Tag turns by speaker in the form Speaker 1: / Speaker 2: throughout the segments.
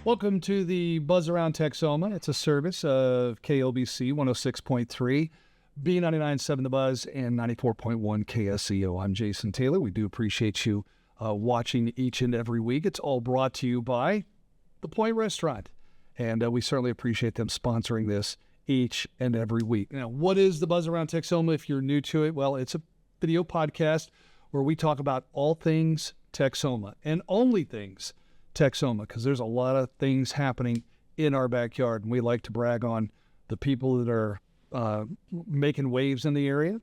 Speaker 1: Welcome to the Buzz Around Texoma. It's a service of KLBC 106.3, B99.7 The Buzz, and 94.1 KSEO. I'm Jason Taylor. We do appreciate you watching each and every week. It's all brought to you by The Point Restaurant, and we certainly appreciate them sponsoring this each and every week. Now, what is the Buzz Around Texoma if you're new to it? Well, it's a video podcast where we talk about all things Texoma and only things Texoma, because there's a lot of things happening in our backyard, and we like to brag on the people that are making waves in the area,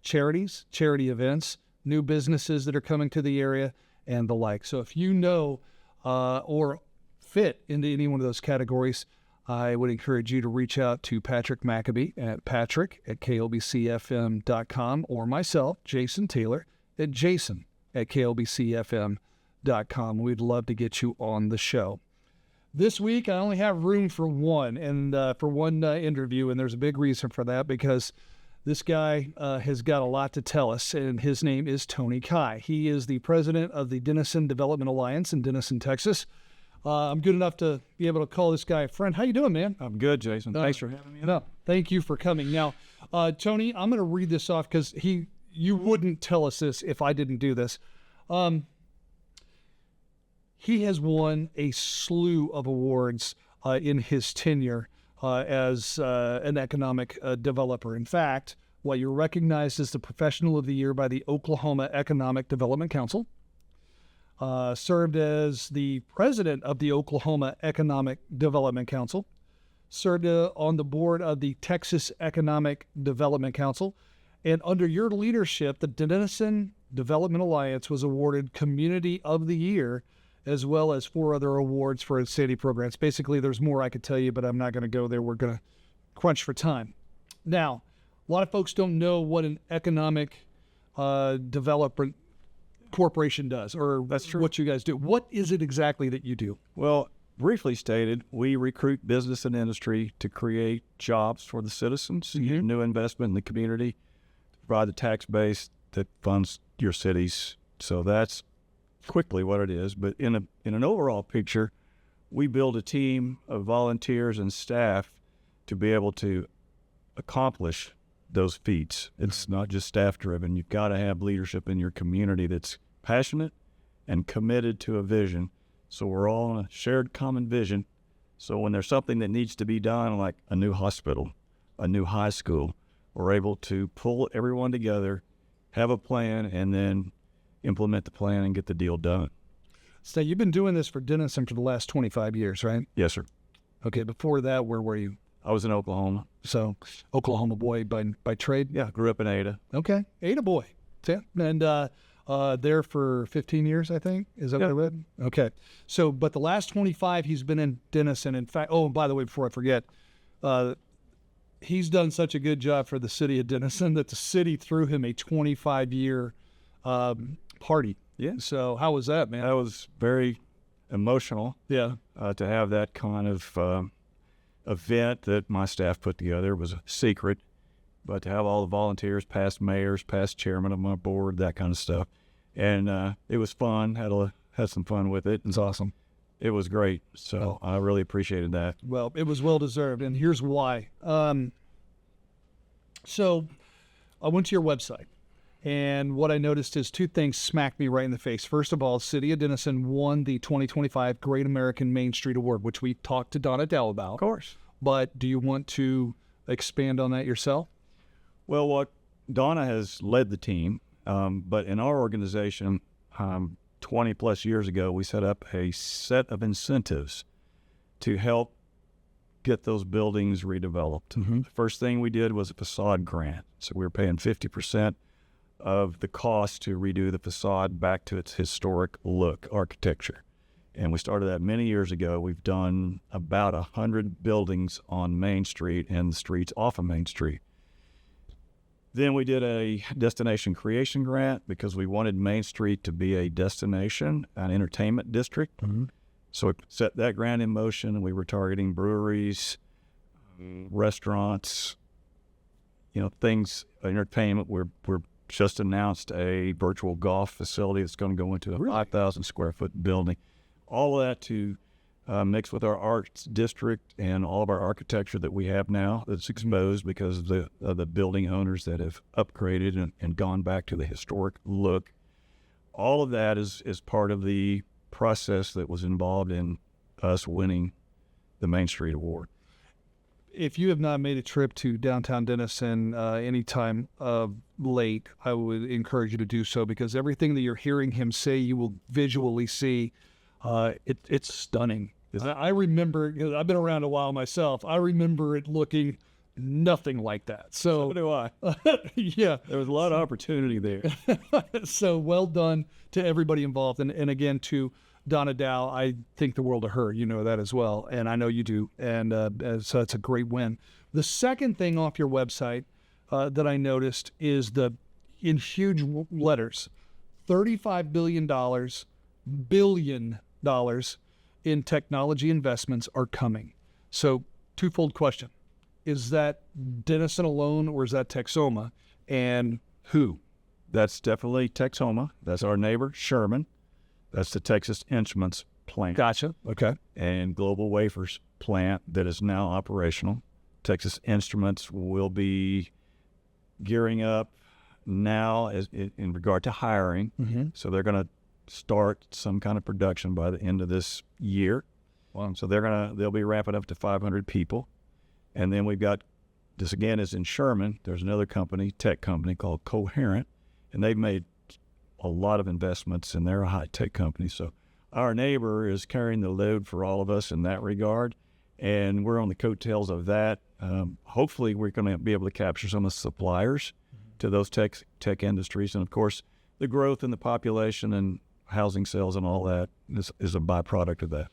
Speaker 1: charities, charity events, new businesses that are coming to the area, and the like. So if you know or fit into any one of those categories, I would encourage you to reach out to Patrick Maccabee at patrick@klbcfm.com or myself, Jason Taylor, at jason@klbcfm.com. We'd love to get you on the show. This week, I only have room for one interview, and there's a big reason for that, because this guy has got a lot to tell us, and his name is Tony Kaai. He is the president of the Denison Development Alliance in Denison, Texas. I'm good enough to be able to call this guy a friend. How you doing, man?
Speaker 2: I'm good, Jason. Thanks for having me.
Speaker 1: No, thank you for coming. Now, Tony, I'm going to read this off because you wouldn't tell us this if I didn't do this. He has won a slew of awards in his tenure as an economic developer. In fact, you're recognized as the Professional of the Year by the Oklahoma Economic Development Council, served as the president of the Oklahoma Economic Development Council, served on the board of the Texas Economic Development Council, and under your leadership, the Denison Development Alliance was awarded Community of the Year, as well as 4 other awards for its city programs. Basically, there's more I could tell you, but I'm not going to go there. We're going to crunch for time. Now, a lot of folks don't know what an economic development corporation does, or
Speaker 2: That's true.
Speaker 1: what you guys do. What is it exactly that you do?
Speaker 2: Well, briefly stated, we recruit business and industry to create jobs for the citizens,
Speaker 1: Mhm.
Speaker 2: new investment in the community, to provide the tax base that funds your cities. So that's quickly what it is. But in an overall picture, we build a team of volunteers and staff to be able to accomplish those feats. It's not just staff driven. You've got to have leadership in your community that's passionate and committed to a vision. So we're all on a shared common vision. So when there's something that needs to be done, like a new hospital, a new high school, we're able to pull everyone together, have a plan, and then implement the plan and get the deal done.
Speaker 1: So you've been doing this for Denison for the last 25 years, right?
Speaker 2: Yes, sir.
Speaker 1: Okay, before that, where were you?
Speaker 2: I was in Oklahoma.
Speaker 1: So Oklahoma boy by trade?
Speaker 2: Yeah, grew up in Ada.
Speaker 1: Okay, Ada boy. Yeah. And there for 15 years, I think. Is that what I read? Okay. So, but the last 25, he's been in Denison. In fact, and by the way, before I forget, he's done such a good job for the city of Denison that the city threw him a 25-year party.
Speaker 2: Yeah.
Speaker 1: So how was that, man?
Speaker 2: That was very emotional.
Speaker 1: Yeah.
Speaker 2: To have that kind of event that my staff put together. It was a secret, but to have all the volunteers, past mayors, past chairman of my board, that kind of stuff. And it was fun. Had some fun with it.
Speaker 1: It's awesome.
Speaker 2: It was great. So I really appreciated that.
Speaker 1: Well, it was well-deserved, and here's why. So I went to your website, and what I noticed is 2 things smacked me right in the face. First of all, City of Denison won the 2025 Great American Main Street Award, which we talked to Donna Dell about.
Speaker 2: Of course.
Speaker 1: But do you want to expand on that yourself?
Speaker 2: Well, what Donna has led the team, but in our organization, 20 plus years ago, we set up a set of incentives to help get those buildings redeveloped.
Speaker 1: Mm-hmm.
Speaker 2: The first thing we did was a facade grant. So we were paying 50% of the cost to redo the facade back to its historic look, architecture. And we started that many years ago. We've done about 100 buildings on Main Street and the streets off of Main Street. Then we did a destination creation grant because we wanted Main Street to be a destination, an entertainment district.
Speaker 1: Mm-hmm.
Speaker 2: So we set that grant in motion, and we were targeting breweries, restaurants, things, entertainment. We're just announced a virtual golf facility that's going to go into a 5,000 square foot building. All of that to mixed with our arts district and all of our architecture that we have now that's exposed because of the building owners that have upgraded and gone back to the historic look. All of that is part of the process that was involved in us winning the Main Street Award.
Speaker 1: If you have not made a trip to downtown Denison anytime late, I would encourage you to do so, because everything that you're hearing him say, you will visually see. It's stunning. I remember, I've been around a while myself, I remember it looking nothing like that.
Speaker 2: So do I.
Speaker 1: Yeah.
Speaker 2: There was a lot of opportunity there.
Speaker 1: So well done to everybody involved. And again, to Donna Dow, I think the world of her. You know that as well, and I know you do. And so it's a great win. The second thing off your website that I noticed is in huge letters, $35 billion in technology investments are coming. So twofold question. Is that Denison alone, or is that Texoma? And who?
Speaker 2: That's definitely Texoma. That's our neighbor, Sherman. That's the Texas Instruments plant.
Speaker 1: Gotcha. Okay.
Speaker 2: And Global Wafers plant that is now operational. Texas Instruments will be gearing up now in regard to hiring.
Speaker 1: Mm-hmm.
Speaker 2: So they're going to start some kind of production by the end of this year.
Speaker 1: Wow.
Speaker 2: So they'll be ramping up to 500 people. And then we've got, this again is in Sherman, there's another tech company called Coherent, and they've made a lot of investments, and they're a high-tech company. So our neighbor is carrying the load for all of us in that regard, and we're on the coattails of that. Hopefully we're going to be able to capture some of the suppliers to those tech industries. And, of course, the growth in the population and housing sales and all that is a byproduct of that.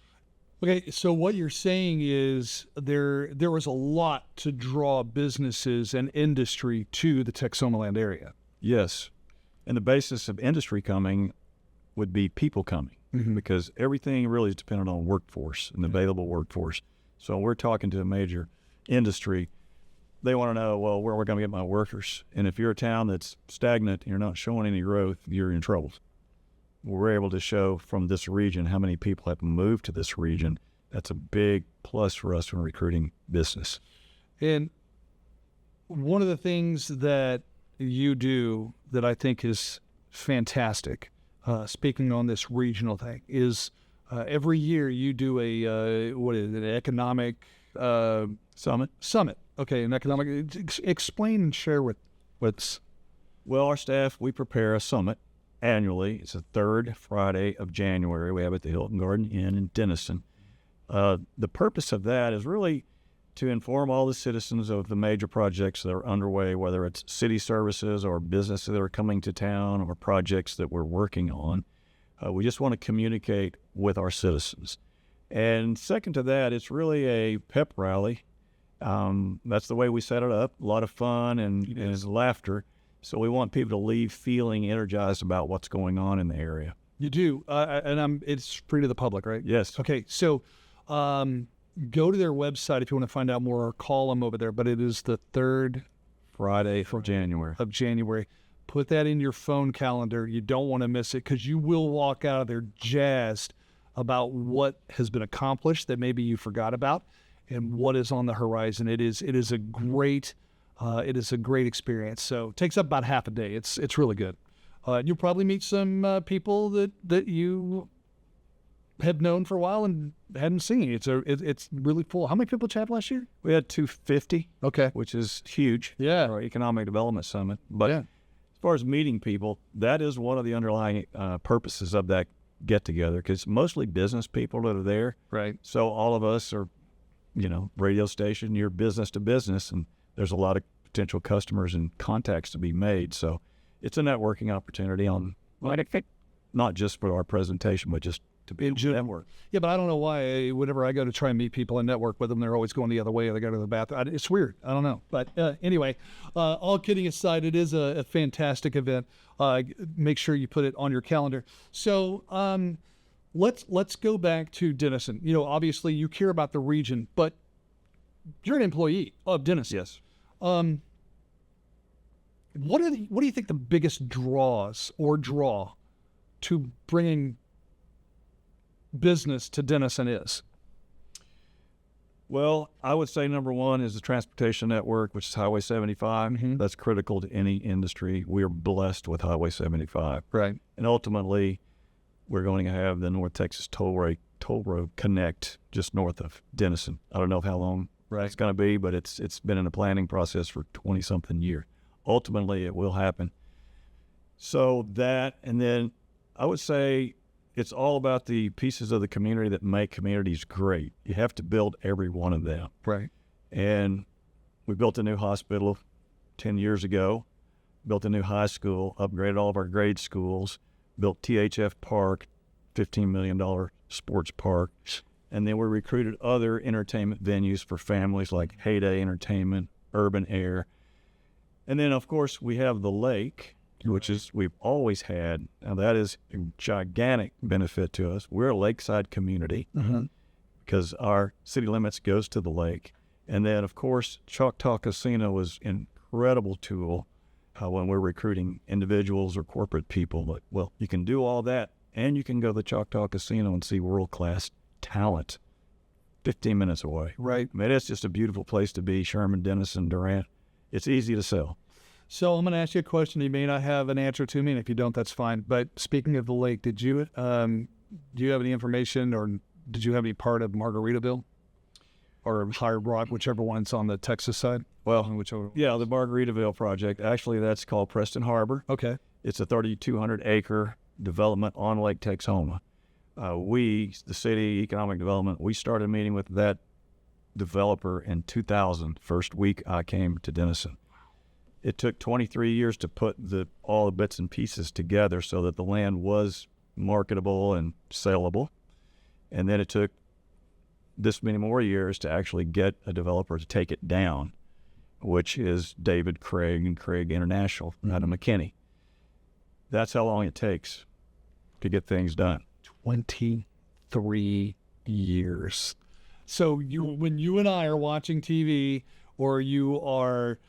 Speaker 1: Okay, so what you're saying is there was a lot to draw businesses and industry to the Texoma land area.
Speaker 2: Yes. And the basis of industry coming would be people coming, because everything really is dependent on workforce and available workforce. So we're talking to a major industry. They want to know, well, where are we going to get my workers? And if you're a town that's stagnant and you're not showing any growth, you're in trouble. We're able to show from this region how many people have moved to this region. That's a big plus for us when recruiting business.
Speaker 1: And one of the things that you do that I think is fantastic, speaking on this regional thing, is every year you do an economic summit. Okay, an economic. Explain and share what's.
Speaker 2: Well, our staff, we prepare a summit annually. It's the third Friday of January. We have it at the Hilton Garden Inn in Denison. The purpose of that is really to inform all the citizens of the major projects that are underway, whether it's city services or businesses that are coming to town or projects that we're working on. We just want to communicate with our citizens. And second to that, it's really a pep rally. That's the way we set it up. A lot of fun and laughter. So we want people to leave feeling energized about what's going on in the area.
Speaker 1: You do, and it's free to the public, right?
Speaker 2: Yes.
Speaker 1: Okay, so go to their website if you want to find out more, or call them over there. But it is the third
Speaker 2: Friday of January.
Speaker 1: Put that in your phone calendar. You don't want to miss it, because you will walk out of there jazzed about what has been accomplished that maybe you forgot about, and what is on the horizon. It is a great experience. So it takes up about half a day. It's really good. You'll probably meet some people that you have known for a while and hadn't seen. It's really full. How many people did you have last year?
Speaker 2: We had 250.
Speaker 1: Okay,
Speaker 2: which is huge.
Speaker 1: Yeah,
Speaker 2: for our economic development summit. But as far as meeting people, that is one of the underlying purposes of that get together, because mostly business people that are there.
Speaker 1: Right.
Speaker 2: So all of us are, radio station. You're business to business, and there's a lot of potential customers and contacts to be made. So it's a networking opportunity not just for our presentation, but just to be able to network.
Speaker 1: Yeah, but I don't know why whenever I go to try and meet people and network with them, they're always going the other way, or they go to the bathroom. It's weird. I don't know. But anyway, all kidding aside, it is a fantastic event. Make sure you put it on your calendar. So let's go back to Denison. Obviously you care about the region, but you're an employee of Denison.
Speaker 2: Yes.
Speaker 1: What do you think the biggest draw to bringing business to Denison is?
Speaker 2: Well, I would say number one is the transportation network, which is Highway 75. That's critical to any industry. We are blessed with Highway 75.
Speaker 1: Right.
Speaker 2: And ultimately, we're going to have the North Texas Toll Road connect just north of Denison. I don't know how long it's going to be, but it's been in the planning process for 20-something years. Ultimately, it will happen. So that, and then I would say it's all about the pieces of the community that make communities great. You have to build every one of them.
Speaker 1: Right.
Speaker 2: And we built a new hospital 10 years ago, built a new high school, upgraded all of our grade schools, built THF Park, $15 million sports park. And then we recruited other entertainment venues for families like Heyday Entertainment, Urban Air. And then, of course, we have the lake, which is we've always had. Now, that is a gigantic benefit to us. We're a lakeside community because our city limits goes to the lake. And then, of course, Choctaw Casino is an incredible tool when we're recruiting individuals or corporate people. But, well, you can do all that, and you can go to the Choctaw Casino and see world-class talent 15 minutes away.
Speaker 1: Right.
Speaker 2: I mean, it's just a beautiful place to be, Sherman, Denison, Durant. It's easy to sell.
Speaker 1: So I'm going to ask you a question. You may not have an answer to me, and if you don't, that's fine. But speaking of the lake, do you have any information, or did you have any part of Margaritaville or Hard Rock, whichever one's on the Texas side?
Speaker 2: Well,
Speaker 1: whichever.
Speaker 2: Yeah, the Margaritaville project. Actually, that's called Preston Harbor.
Speaker 1: Okay.
Speaker 2: It's a 3,200-acre development on Lake Texoma. We, the city economic development, we started meeting with that developer in 2000, first week I came to Denison. It took 23 years to put all the bits and pieces together so that the land was marketable and saleable. And then it took this many more years to actually get a developer to take it down, which is David Craig and Craig International out of McKinney. That's how long it takes to get things done.
Speaker 1: 23 years. So when you and I are watching TV, or you are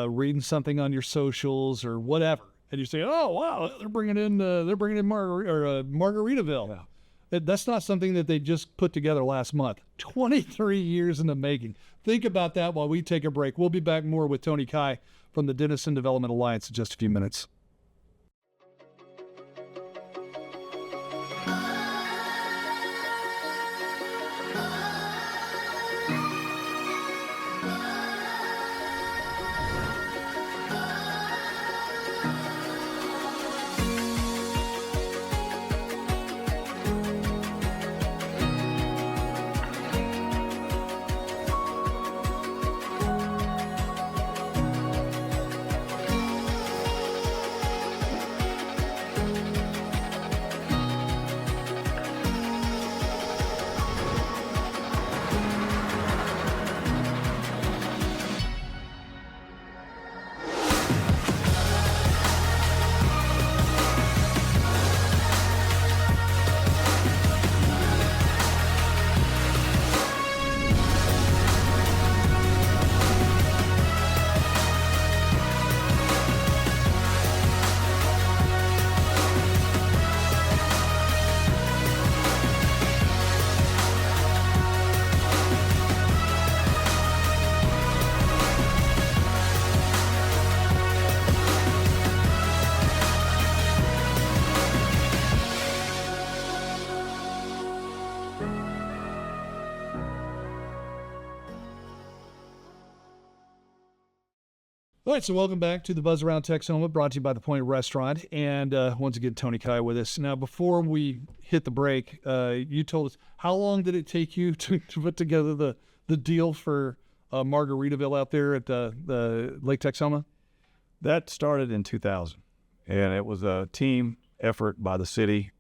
Speaker 1: reading something on your socials or whatever, and you say, "Oh wow, they're bringing in Margaritaville." Yeah. That's not something that they just put together last month. 23 years in the making. Think about that while we take a break. We'll be back more with Tony Kaai from the Denison Development Alliance in just a few minutes. All right, so welcome back to the Buzz Around Texoma, brought to you by The Point Restaurant. And once again, Tony Kaai with us. Now, before we hit the break, you told us, how long did it take you to put together the deal for Margaritaville out there at the Lake Texoma?
Speaker 2: That started in 2000, and it was a team effort by the city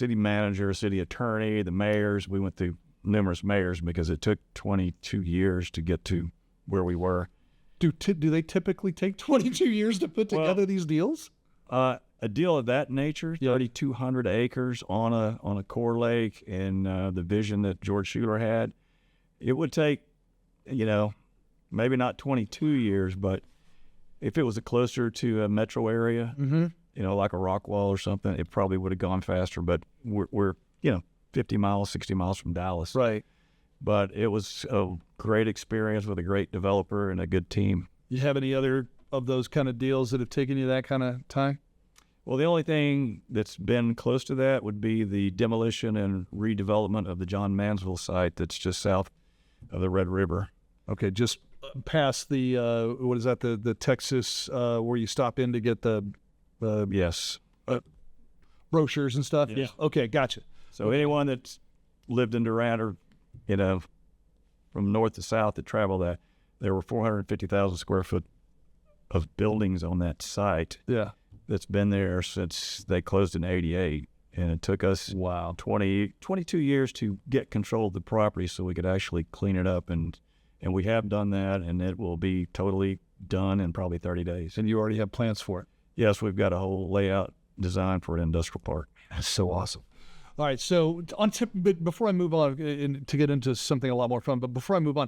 Speaker 2: manager, city attorney, the mayors. We went through numerous mayors because it took 22 years to get to where we were.
Speaker 1: Do they typically take 22 years to put together these deals?
Speaker 2: A deal of that nature, 3,200 acres on a core lake, and the vision that George Schuler had, it would take, maybe not 22 years, but if it was closer to a metro area, like a Rockwall or something, it probably would have gone faster. But we're 50 miles, 60 miles from Dallas.
Speaker 1: Right.
Speaker 2: But it was a great experience with a great developer and a good team.
Speaker 1: You have any other of those kind of deals that have taken you that kind of time?
Speaker 2: Well, the only thing that's been close to that would be the demolition and redevelopment of the John Mansville site that's just south of the Red River.
Speaker 1: Okay, just past the what is that? The Texas where you stop in to get the
Speaker 2: Yes.
Speaker 1: brochures and stuff.
Speaker 2: Yes.
Speaker 1: Yeah. Okay, gotcha.
Speaker 2: So anyone that's lived in Durant or, from north to south that traveled that, there were 450,000 square foot of buildings on that site
Speaker 1: Yeah.
Speaker 2: that's been there since they closed in 88. And it took us 22 years to get control of the property so we could actually clean it up. And we have done that, and it will be totally done in probably 30 days.
Speaker 1: And you already have plans for it.
Speaker 2: Yes, we've got a whole layout design for an industrial park.
Speaker 1: That's so awesome. All right, so but before I move on to get into something a lot more fun, but before I move on,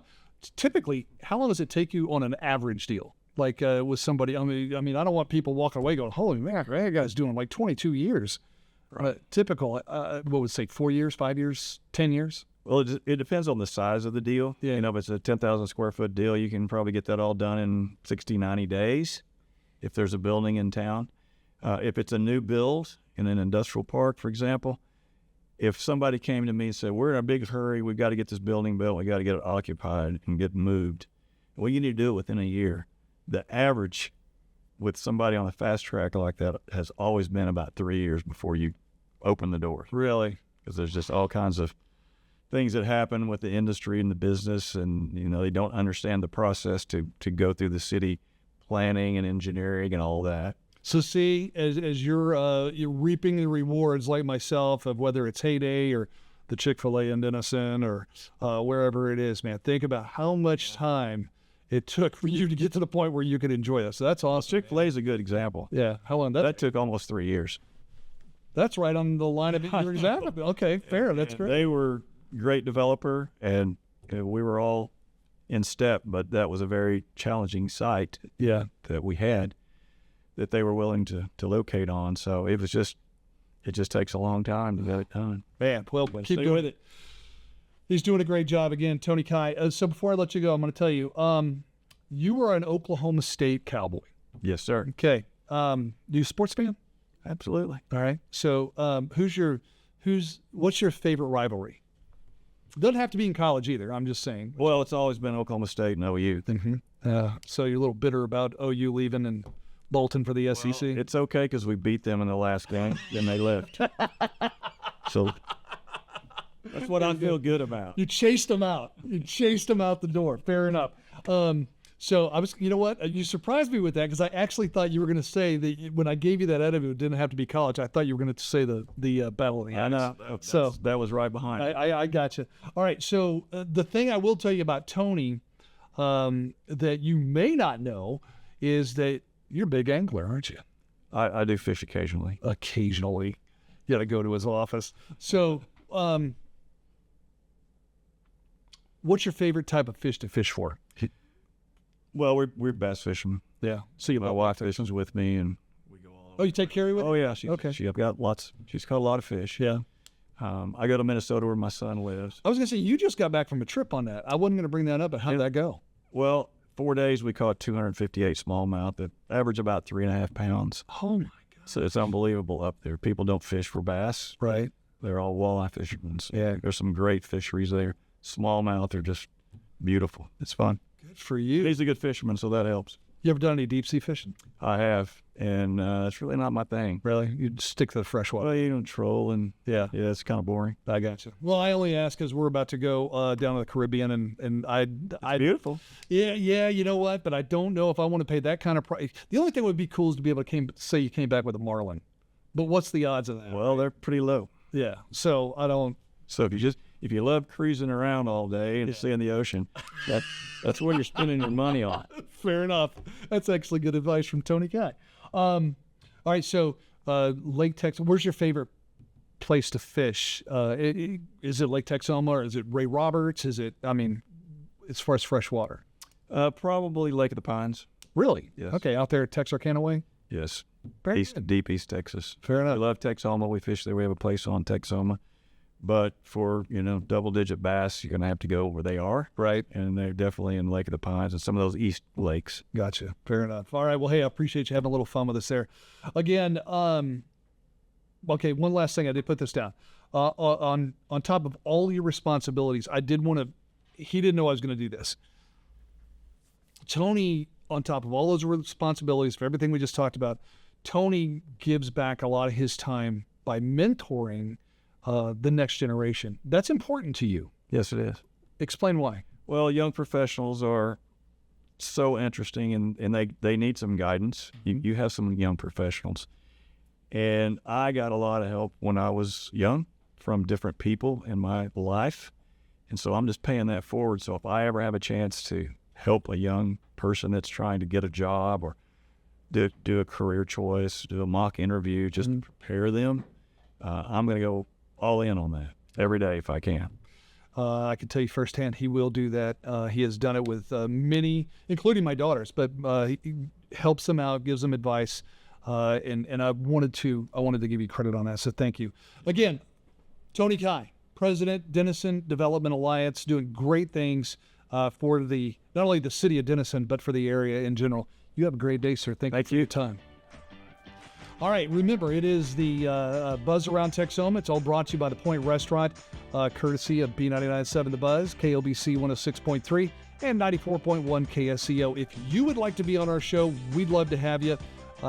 Speaker 1: typically, how long does it take you on an average deal? Like with somebody, I mean, I don't want people walking away going, "Holy man, that guy's doing like 22 years." Typical, what would it say, 4 years, 5 years, 10 years?
Speaker 2: Well, it depends on the size of the deal.
Speaker 1: Yeah.
Speaker 2: If it's a 10,000 square foot deal, you can probably get that all done in 60, 90 days if there's a building in town. If it's a new build in an industrial park, for example, if somebody came to me and said, "We're in a big hurry, we've got to get this building built, we got to get it occupied and get moved," well, you need to do it within a year. The average with somebody on a fast track like that has always been about 3 years before you open the doors.
Speaker 1: Really?
Speaker 2: Because there's just all kinds of things that happen with the industry and the business, and they don't understand the process to go through the city planning and engineering and all that.
Speaker 1: So see, as you're reaping the rewards, like myself, of whether it's Heyday or the Chick-fil-A in Denison or wherever it is, man, think about how much time it took for you to get to the point where you could enjoy this. So that's awesome.
Speaker 2: Chick-fil-A is a good example.
Speaker 1: Yeah, how long
Speaker 2: That took almost 3 years.
Speaker 1: That's right on the line of your example. Okay, fair. That's great.
Speaker 2: They were great developer, and we were all in step, but that was a very challenging site that we had that they were willing to locate on. So it just takes a long time to get it done.
Speaker 1: Man, well, keep doing it. He's doing a great job again, Tony Kaai. So before I let you go, I'm going to tell you, you were an Oklahoma State Cowboy.
Speaker 2: Yes, sir.
Speaker 1: Okay. Do you a sports fan?
Speaker 2: Absolutely.
Speaker 1: All right. So what's your favorite rivalry? Doesn't have to be in college either. I'm just saying.
Speaker 2: Well, it's always been Oklahoma State and OU.
Speaker 1: Mm-hmm. So you're a little bitter about OU leaving and bolting for the SEC?
Speaker 2: Well, it's okay because we beat them in the last game, then they left. So that's what I feel good about.
Speaker 1: You chased them out. You chased them out the door. Fair enough. So I was, you know what? You surprised me with that because I actually thought you were going to say that when I gave you that interview, it didn't have to be college. I thought you were going to say the Battle of the Axe.
Speaker 2: I know. So that was right behind.
Speaker 1: I got you. All right. So the thing I will tell you about Tony that you may not know is that you're a big angler, aren't you?
Speaker 2: I do fish occasionally.
Speaker 1: Occasionally. You got to go to his office. So what's your favorite type of fish to fish for?
Speaker 2: Well, we're bass fishermen.
Speaker 1: Yeah. So
Speaker 2: My wife fishes with me, and we go all over.
Speaker 1: Oh, you take Carrie with you?
Speaker 2: Oh yeah,
Speaker 1: Okay.
Speaker 2: She's caught a lot of fish.
Speaker 1: Yeah.
Speaker 2: I go to Minnesota where my son lives.
Speaker 1: I was going to say, you just got back from a trip on that. I wasn't going to bring that up, but how did that go?
Speaker 2: Well, 4 days we caught 258 smallmouth that average about 3.5 pounds.
Speaker 1: Oh my God.
Speaker 2: So it's unbelievable up there. People don't fish for bass.
Speaker 1: Right.
Speaker 2: They're all walleye fishermen. So
Speaker 1: Yeah.
Speaker 2: There's some great fisheries there. Smallmouth are just beautiful. It's fun.
Speaker 1: Good for you.
Speaker 2: He's a good fisherman, so that helps.
Speaker 1: You ever done any deep sea fishing?
Speaker 2: I have, and it's really not my thing.
Speaker 1: Really? You stick to the freshwater?
Speaker 2: Well, you don't troll, and yeah, it's kind of boring.
Speaker 1: I got you. Well, I only ask because we're about to go down to the Caribbean, and
Speaker 2: It's beautiful.
Speaker 1: Yeah, you know what? But I don't know if I want to pay that kind of price. The only thing would be cool is to be able to say you came back with a marlin. But what's the odds of that?
Speaker 2: Well, they're pretty low.
Speaker 1: Yeah. So I don't.
Speaker 2: So if you love cruising around all day and seeing the ocean, that's what you're spending your money on.
Speaker 1: Fair enough. That's actually good advice from Tony Kaai. All right, so Lake Texoma. Where's your favorite place to fish? Is it Lake Texoma or is it Ray Roberts? Is it? I mean, as far as freshwater.
Speaker 2: Probably Lake of the Pines.
Speaker 1: Really?
Speaker 2: Yes.
Speaker 1: Okay, out there at Texarkana Way.
Speaker 2: Yes.
Speaker 1: Very good.
Speaker 2: Deep East Texas.
Speaker 1: Fair enough.
Speaker 2: We love Texoma. We fish there. We have a place on Texoma. But for, double-digit bass, you're going to have to go where they are.
Speaker 1: Right.
Speaker 2: And they're definitely in Lake of the Pines and some of those east lakes.
Speaker 1: Gotcha. Fair enough. All right. Well, hey, I appreciate you having a little fun with us there. Again, okay, one last thing. I did put this down. On top of all your responsibilities, I did want to, he didn't know I was going to do this. Tony, on top of all those responsibilities for everything we just talked about, Tony gives back a lot of his time by mentoring the next generation. That's important to you.
Speaker 2: Yes, it is.
Speaker 1: Explain why.
Speaker 2: Well, young professionals are so interesting, and they need some guidance. You have some young professionals. And I got a lot of help when I was young from different people in my life. And so I'm just paying that forward. So if I ever have a chance to help a young person that's trying to get a job or do a career choice, do a mock interview, just prepare them, I'm going to go all in on that every day if I can.
Speaker 1: I can tell you firsthand, he will do that. He has done it with many, including my daughters, but he helps them out, gives them advice. And I wanted to give you credit on that. So thank you. Again, Tony Kaai, President, Denison Development Alliance, doing great things for not only the city of Denison, but for the area in general. You have a great day, sir. Thank you for your time. All right, remember, it is the Buzz Around Texoma. It's all brought to you by the Point Restaurant, courtesy of B99.7 The Buzz, KLBC 106.3, and 94.1 KSEO. If you would like to be on our show, we'd love to have you.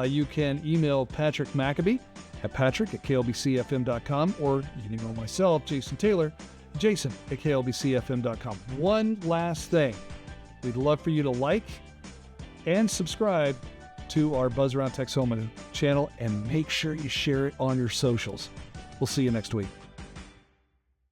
Speaker 1: You can email Patrick Maccabee at patrick@klbcfm.com, or you can email myself, Jason Taylor, jason@klbcfm.com. One last thing. We'd love for you to like and subscribe to our Buzz Around Texoma channel, and make sure you share it on your socials. We'll see you next week.